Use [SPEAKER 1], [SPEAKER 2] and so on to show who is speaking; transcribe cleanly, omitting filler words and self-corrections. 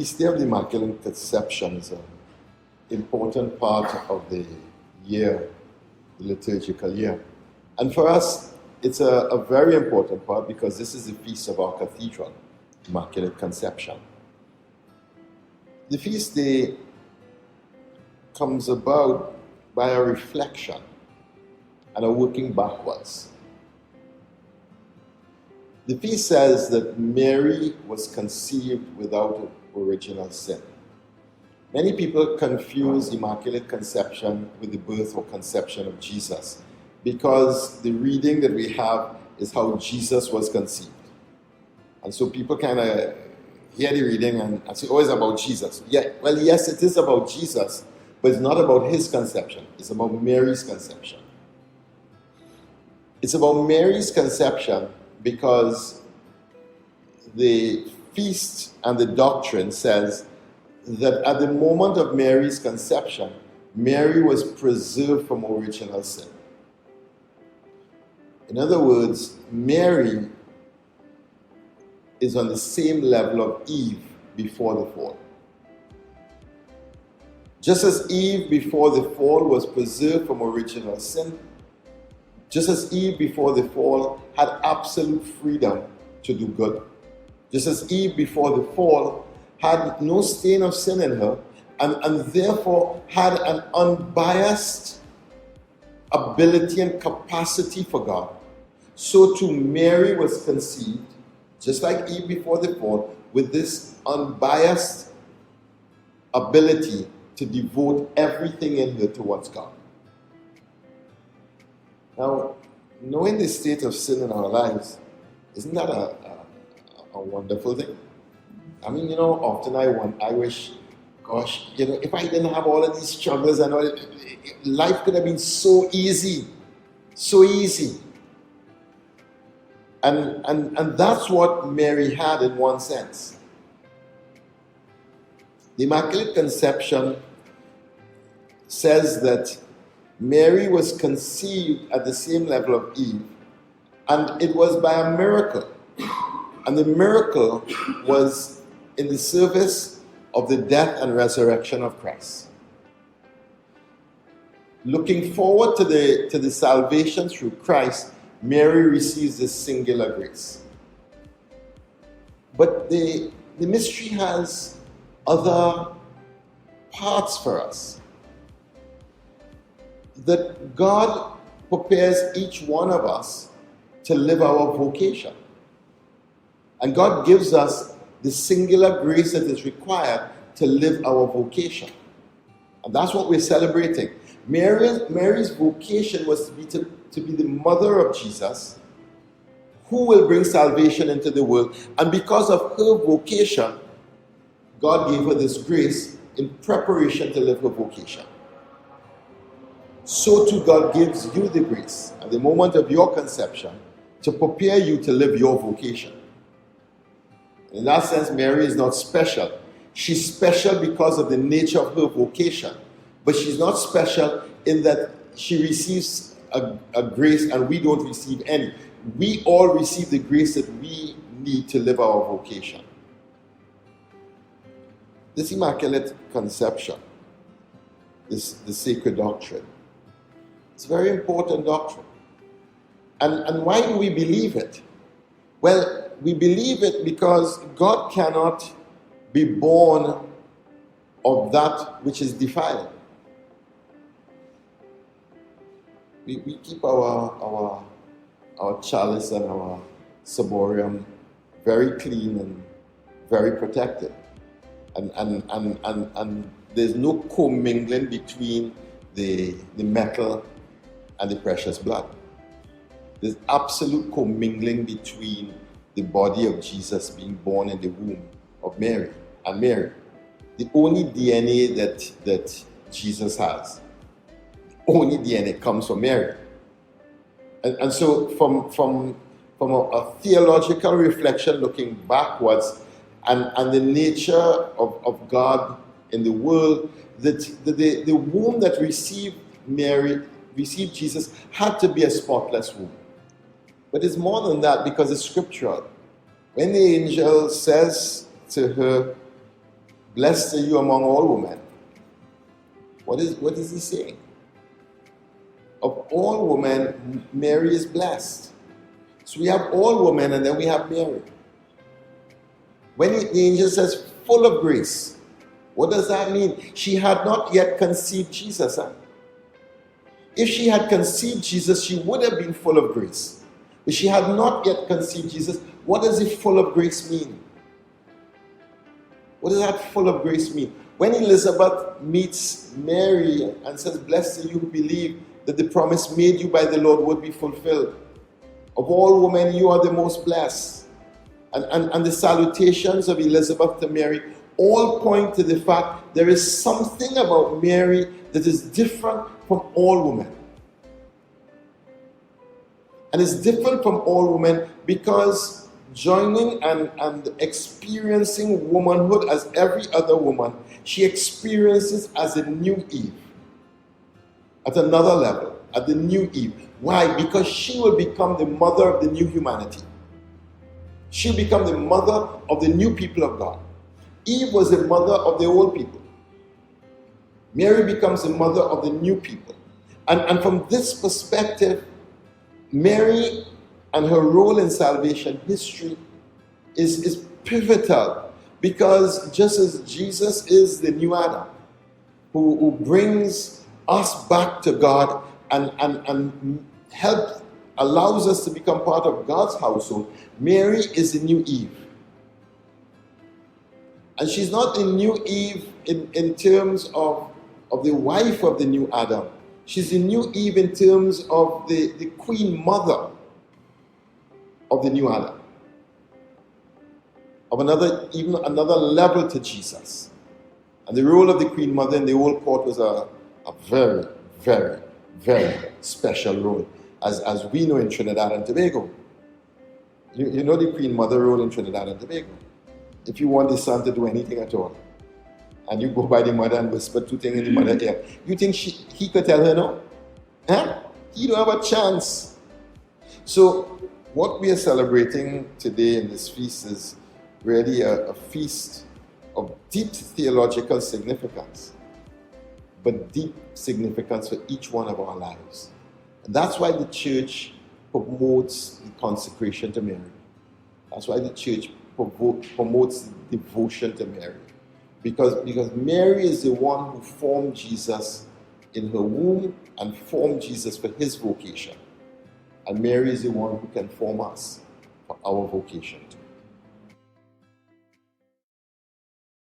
[SPEAKER 1] Feast Day of the Immaculate Conception is an important part of the year, the liturgical year. And for us, it's a very important part because this is the feast of our cathedral, Immaculate Conception. The feast day comes about by a reflection and a working backwards. The feast says that Mary was conceived without original sin. Many people confuse Immaculate Conception with the birth or conception of Jesus because the reading that we have is how Jesus was conceived. And so people kind of hear the reading and say, oh, it's about Jesus. Yeah, well, yes, it is about Jesus, but it's not about his conception. It's about Mary's conception. It's about Mary's conception because the feast and the doctrine says that at the moment of Mary's conception, Mary was preserved from original sin. In other words, Mary is on the same level of Eve before the fall. Just as Eve before the fall was preserved from original sin, just as Eve before the fall had absolute freedom to do good, just as Eve before the fall had no stain of sin in her and therefore had an unbiased ability and capacity for God, so too Mary was conceived, just like Eve before the fall, with this unbiased ability to devote everything in her towards God. Now, knowing the state of sin in our lives, isn't that a wonderful thing? I mean, often I wish, gosh, if I didn't have all of these struggles and all, life could have been so easy, so easy. And that's what Mary had in one sense. The Immaculate Conception says that Mary was conceived at the same level of Eve, and it was by a miracle. And the miracle was in the service of the death and resurrection of Christ. Looking forward to the salvation through Christ, Mary receives this singular grace. But the mystery has other parts for us. That God prepares each one of us to live our vocation. And God gives us the singular grace that is required to live our vocation. And that's what we're celebrating. Mary's vocation was to be the mother of Jesus, who will bring salvation into the world. And because of her vocation, God gave her this grace in preparation to live her vocation. So too God gives you the grace at the moment of your conception to prepare you to live your vocation. In that sense, Mary is not special. She's special because of the nature of her vocation. But she's not special in that she receives a grace and we don't receive any. We all receive the grace that we need to live our vocation. This Immaculate Conception, the sacred doctrine, it's a very important doctrine. And why do we believe it? Well, we believe it because God cannot be born of that which is defiled. We keep our chalice and our ciborium very clean and very protected. And there's no commingling between the metal and the precious blood. There's absolute commingling between the body of Jesus being born in the womb of Mary and Mary. The only DNA that Jesus has, the only DNA comes from Mary. And so from a theological reflection looking backwards and the nature of God in the world, that the womb that received Jesus had to be a spotless womb. But it's more than that because it's scriptural. When the angel says to her, Blessed are you among all women. What is he saying? Of all women, Mary is blessed. So we have all women and then we have Mary. When the angel says full of grace, what does that mean? She had not yet conceived Jesus. Huh? If she had conceived Jesus, she would have been full of grace. But she had not yet conceived Jesus. What does it full of grace mean? What does that full of grace mean? When Elizabeth meets Mary and says, blessed are you who believe that the promise made you by the Lord would be fulfilled. Of all women, you are the most blessed. And the salutations of Elizabeth to Mary all point to the fact there is something about Mary that is different from all women. And it's different from all women because joining and experiencing womanhood as every other woman, she experiences as a new Eve. At another level, at the new Eve. Why? Because she will become the mother of the new humanity. She'll become the mother of the new people of God. Eve was the mother of the old people. Mary becomes the mother of the new people. And from this perspective, Mary and her role in salvation history is pivotal, because just as Jesus is the new Adam who brings us back to God and allows us to become part of God's household, Mary is the new Eve. And she's not the new Eve in terms of the wife of the new Adam. She's the new Eve in terms of the queen mother of the new Adam. Of even another level to Jesus. And the role of the queen mother in the old court was a very, very, very special role, as we know in Trinidad and Tobago. You know the queen mother role in Trinidad and Tobago. If you want the son to do anything at all, and you go by the mother and whisper two things in the mother's ear, you think he could tell her no? Huh? He don't have a chance. So what we are celebrating today in this feast is really a feast of deep theological significance, but deep significance for each one of our lives. And that's why the church promotes the consecration to Mary. That's why the church promotes the devotion to Mary. Because Mary is the one who formed Jesus in her womb and formed Jesus for his vocation. And Mary is the one who can form us for our vocation.